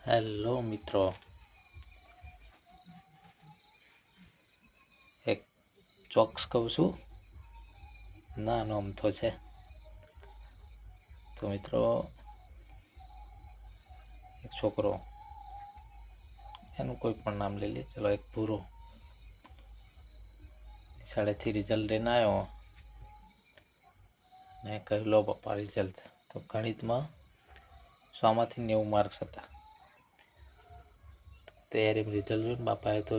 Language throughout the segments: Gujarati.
હેલો મિત્રો, એક ચોક્સ કહું છું, નાનો અમથો છે. તો મિત્રો, એક છોકરો, એનું કોઈ પણ નામ લઈ લે, ચલો એક ભૂરો શાળેથી રિઝલ્ટ લઈને આવ્યો ને કહ્યું, લો પપ્પા રિઝલ્ટ. તો ગણિતમાં 100માંથી 90 માર્ક્સ હતા. તૈયારી રિઝલ્ટ જોઈને બાપાએ તો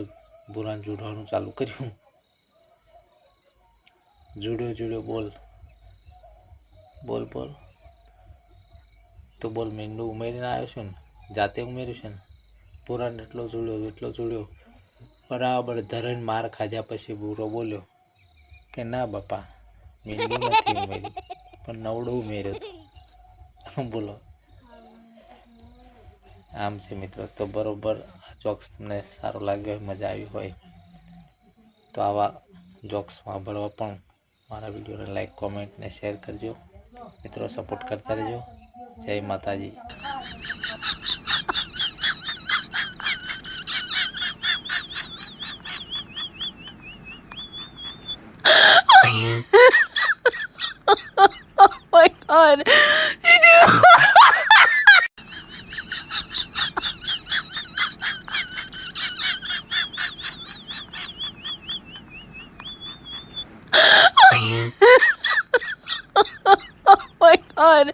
ભૂરાને જોડવાનું ચાલુ કર્યું. જોડ્યો બોલ બોલ બોલ તો બોલ મીંડું ઉમેરીને આવ્યો છે ને, જાતે ઉમેર્યું છે ને. ભૂરાને એટલો જોડ્યો બરાબર ધરાઈને માર ખાધ્યા પછી ભૂરો બોલ્યો કે ના બાપા, મીંડું નથી ઉમેર્યું, પણ નવડું ઉમેર્યું. બોલો, આમ છે મિત્રો. તો બરોબર આ જોક્સ તમને સારો લાગ્યો હોય, મજા આવી હોય તો આવા જોક્સ સાંભળવા પણ મારા વિડીયોને લાઈક, કોમેન્ટ ને શેર કરજો. મિત્રો, સપોર્ટ કરતા રહેજો. જય માતાજી. Oh my god. Did you? Oh my god.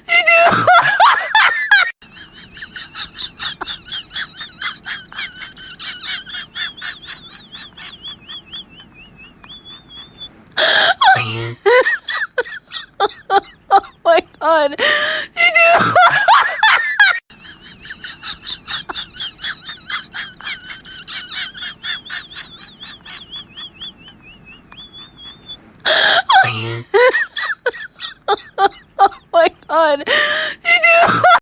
Did you? Oh my god. Did you? Oh my god.